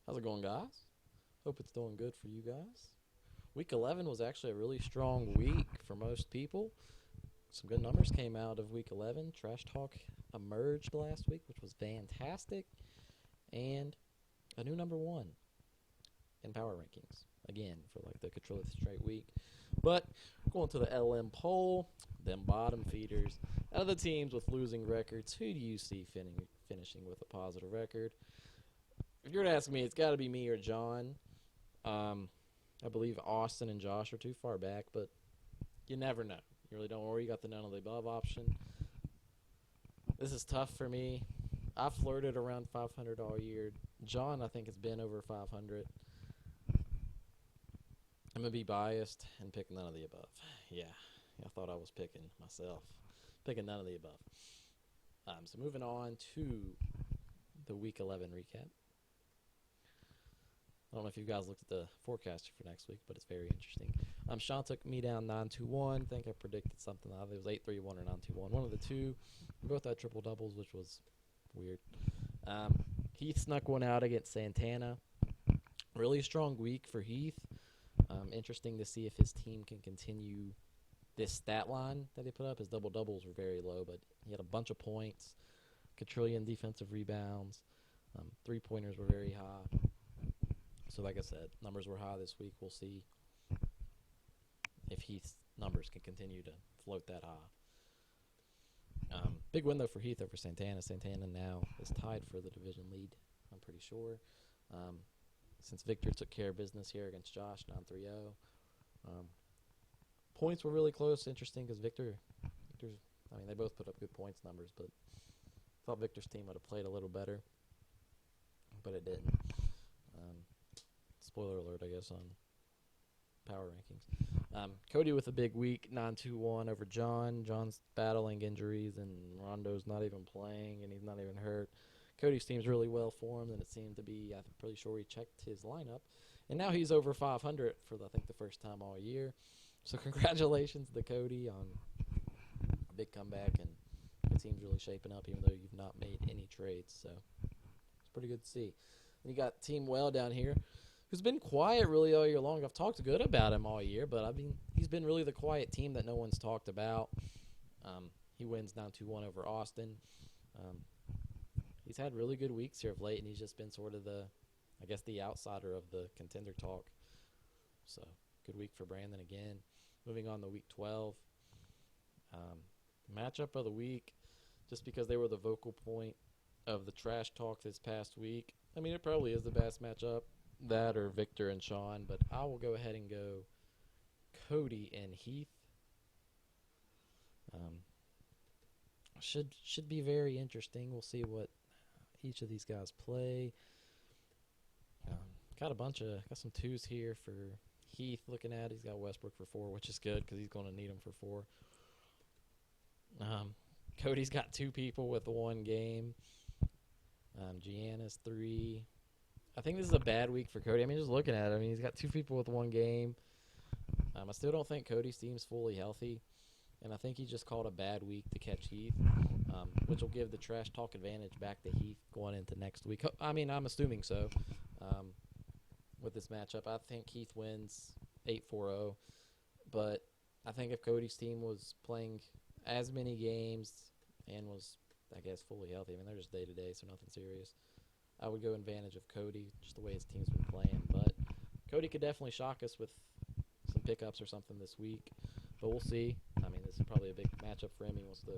How's it going, guys? Hope it's doing good for you guys. Week 11 was actually a really strong week for most people. Some good numbers came out of Week 11. Trash Talk emerged last week, which was fantastic. And a new number one in power rankings. Again, for like the controlled straight week. But going to the LM poll, them bottom feeders. Out of the teams with losing records, who do you see finishing with a positive record? If you were to ask me, it's got to be me or John. I believe Austin and Josh are too far back, but you never know. You really don't worry. You got the none of the above option. This is tough for me. I've flirted around 500 all year. John, I think, has been over 500. I'm going to be biased and pick none of the above. Yeah, I thought I was picking myself. Picking none of the above. So moving on to the Week 11 recap. I don't know if you guys looked at the forecast for next week, but it's very interesting. Sean took me down 9-2-1. I think I predicted something. Either it was 8-3-1 or 9-2-1. One of the two. We both had triple doubles, which was weird. Heath snuck one out against Santana. Really strong week for Heath. Interesting to see if his team can continue this stat line that he put up. His double doubles were very low, but he had a bunch of points. Quadrillion defensive rebounds. 3-pointers were very high. So like I said, numbers were high this week. We'll see if Heath's numbers can continue to float that high. Big win, though, for Heath over Santana. Santana now is tied for the division lead, I'm pretty sure. Since Victor took care of business here against Josh, 9-3-0. Points were really close. Interesting because Victor's, they both put up good points numbers, but I thought Victor's team would have played a little better, but it didn't. Spoiler alert, I guess, on power rankings. Cody with a big week, 9-2-1 over John. John's battling injuries, and Rondo's not even playing, and he's not even hurt. Cody's team's really well formed, and it seemed to be, I'm pretty sure he checked his lineup. And now he's over 500 for, I think, the first time all year. So congratulations to Cody on a big comeback, and the team's really shaping up, even though you've not made any trades. So it's pretty good to see. And you got Team Well down here, who's been quiet really all year long. I've talked good about him all year, but he's been really the quiet team that no one's talked about. He wins 9-2-1 over Austin. He's had really good weeks here of late, and he's just been sort of the outsider of the contender talk. So good week for Brandon again. Moving on to Week 12. Matchup of the week, just because they were the vocal point of the trash talk this past week. It probably is the best matchup. That or Victor and Sean, but I will go ahead and go Cody and Heath. Should be very interesting. We'll see what each of these guys play. Got some twos here for Heath. Looking at, he's got Westbrook for 4, which is good because he's going to need him for 4. Cody's got 2 people with 1 game. Gianna's 3. I think this is a bad week for Cody. Just looking at it, he's got 2 people with 1 game. I still don't think Cody's team's fully healthy, and I think he just called a bad week to catch Heath, which will give the trash talk advantage back to Heath going into next week. I'm assuming so. With this matchup, I think Heath wins 8-4-0, but I think if Cody's team was playing as many games and was, fully healthy, they're just day-to-day, so nothing serious, I would go advantage of Cody, just the way his team's been playing. But Cody could definitely shock us with some pickups or something this week. But we'll see. This is probably a big matchup for him. He wants to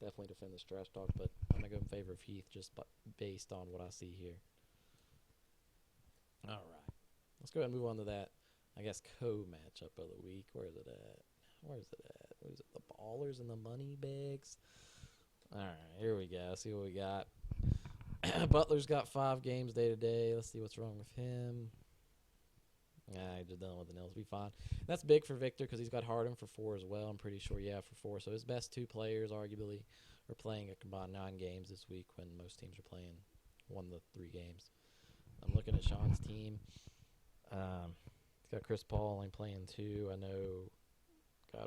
definitely defend this trash talk. But I'm going to go in favor of Heath just based on what I see here. All right. Let's go ahead and move on to that, co-matchup of the week. Where is it at? What is it? The Ballers and the Money Bags? All right. Here we go. See what we got. Butler's got 5 games day-to-day. Let's see what's wrong with him. He's just done with the nails. Be fine. That's big for Victor because he's got Harden for 4 as well. I'm pretty sure, for 4. So his best 2 players, arguably, are playing a combined 9 games this week when most teams are playing 1 to 3 games. I'm looking at Sean's team. He's got Chris Paul only playing 2. I know,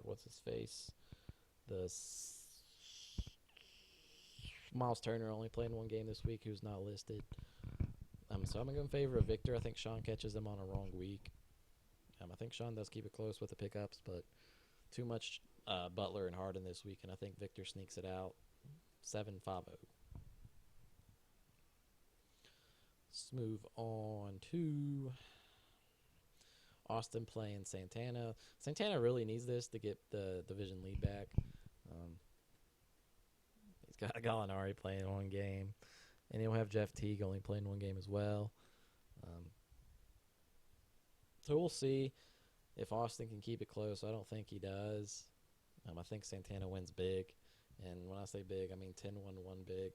what's his face? Miles Turner only playing 1 game this week, who's not listed. So I'm going to go in favor of Victor. I think Sean catches him on a wrong week. I think Sean does keep it close with the pickups, but too much Butler and Harden this week, and I think Victor sneaks it out 7-5-0. Let's move on to Austin playing Santana. Santana really needs this to get the division lead back. He's got Gallinari playing one game, and he'll have Jeff Teague only playing one game as well. So we'll see if Austin can keep it close. I don't think he does. I think Santana wins big. And when I say big, I mean 10-1-1 big.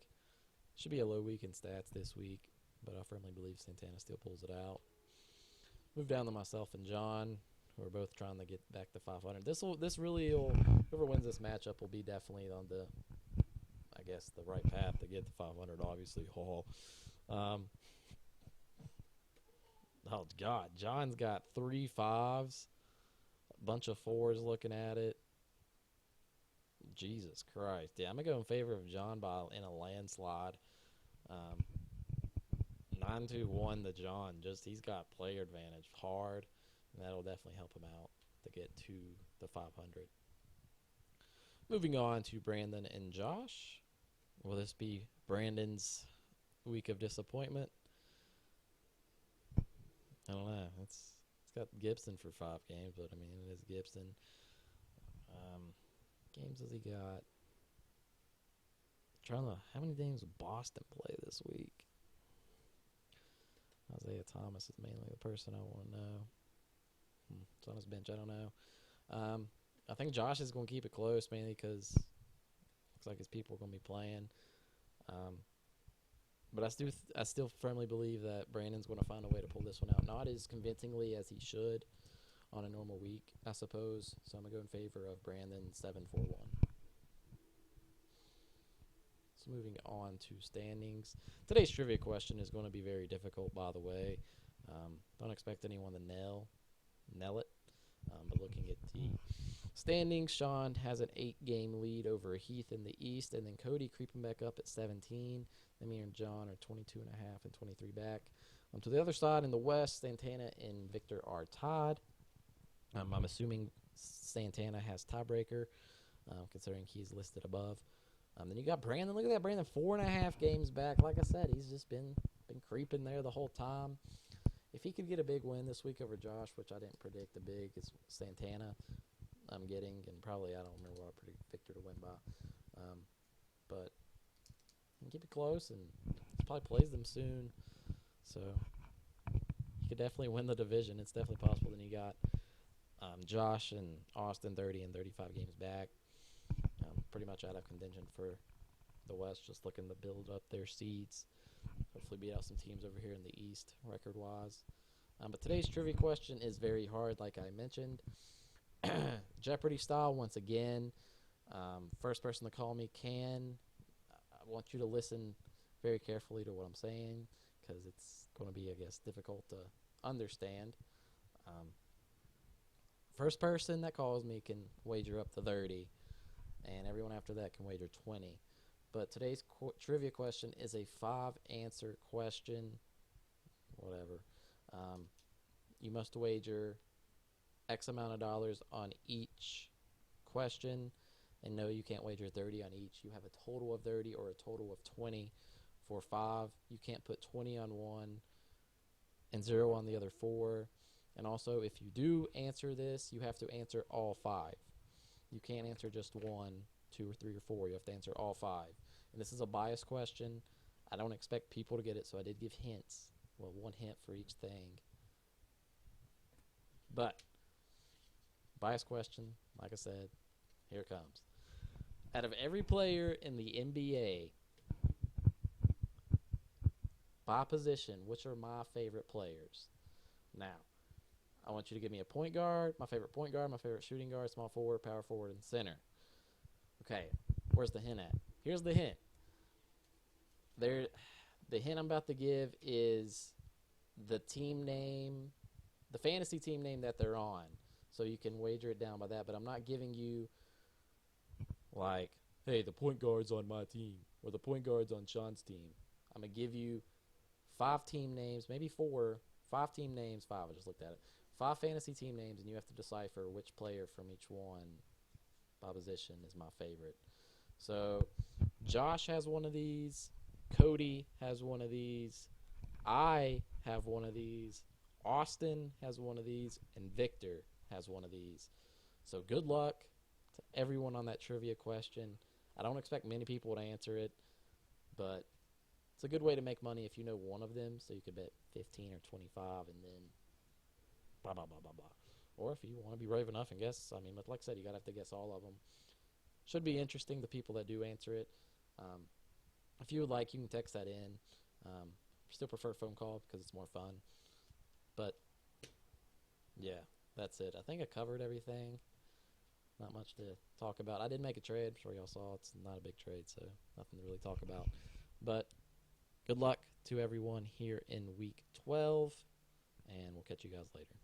Should be a low week in stats this week, but I firmly believe Santana still pulls it out. Move down to myself and John, who are both trying to get back to 500. This really will, whoever wins this matchup will be definitely on the, I guess, the right path to get to 500, obviously. Oh, God. John's got 3 5s, a bunch of 4s looking at it. Jesus Christ. Yeah, I'm going to go in favor of John in a landslide. 9-1 to John. He's got player advantage hard, and that'll definitely help him out to get to the 500. Moving on to Brandon and Josh. Will this be Brandon's week of disappointment? I don't know. It's got Gibson for 5 games, but I mean it is Gibson. Games has he got? How many games will Boston play this week? Isaiah Thomas is mainly the person I want to know. It's on his bench. I don't know. I think Josh is going to keep it close mainly because it looks like his people are going to be playing. But I still firmly believe that Brandon's going to find a way to pull this one out. Not as convincingly as he should on a normal week, I suppose. So I'm going to go in favor of Brandon 7-4-1. So moving on to standings. Today's trivia question is going to be very difficult, by the way. Don't expect anyone to nail it. But looking at the standings, Sean has an 8-game lead over Heath in the East, and then Cody creeping back up at 17. Then me and John are 22.5 and 23 back. To the other side in the West, Santana and Victor are tied. I'm assuming Santana has tiebreaker, considering he's listed above. Then you got Brandon. Look at that, Brandon, 4.5 games back. Like I said, he's just been creeping there the whole time. If he could get a big win this week over Josh, which I didn't predict a big, it's Santana I'm getting, and probably I don't remember what I predict Victor to win by. But he can keep it close, and he probably plays them soon. So he could definitely win the division. It's definitely possible. Then you got Josh and Austin 30 and 35 games back. Pretty much out of contention for the West, just looking to build up their seeds. Hopefully beat out some teams over here in the East record-wise. But today's trivia question is very hard, like I mentioned. Jeopardy style once again. First person to call me can. I want you to listen very carefully to what I'm saying because it's going to be, I guess, difficult to understand. First person that calls me can wager up to 30, and everyone after that can wager 20. But today's trivia question is a 5-answer question. Whatever. You must wager X amount of dollars on each question. And no, you can't wager 30 on each. You have a total of 30 or a total of 20 for 5. You can't put 20 on one and 0 on the other 4. And also, if you do answer this, you have to answer all 5. You can't answer just 1, 2, or 3, or 4. You have to answer all 5. And this is a bias question. I don't expect people to get it, so I did give hints. Well, 1 hint for each thing. But, bias question, like I said, here it comes. Out of every player in the NBA, by position, which are my favorite players? Now, I want you to give me a point guard, my favorite shooting guard, small forward, power forward, and center. Okay, where's the hint at? Here's the hint. The hint I'm about to give is the team name, the fantasy team name that they're on. So you can wager it down by that, but I'm not giving you like, hey, the point guard's on my team or the point guard's on Sean's team. I'm going to give you 5 team names, maybe 4. 5 team names, 5. I just looked at it. 5 fantasy team names, and you have to decipher which player from each one by position is my favorite. So Josh has one of these. Cody has one of these. I have one of these. Austin has one of these. And Victor has one of these. So good luck to everyone on that trivia question. I don't expect many people to answer it, but it's a good way to make money if you know one of them. So you could bet 15 or 25 and then blah, blah, blah, blah, blah. Or if you want to be brave enough and guess, I mean, like I said, you got to have to guess all of them. Should be interesting, the people that do answer it. If you would like, you can text that in. Still prefer phone call because it's more fun. But, yeah, that's it. I think I covered everything. Not much to talk about. I did make a trade. I'm sure y'all saw it's not a big trade, so nothing to really talk about. But good luck to everyone here in Week 12, and we'll catch you guys later.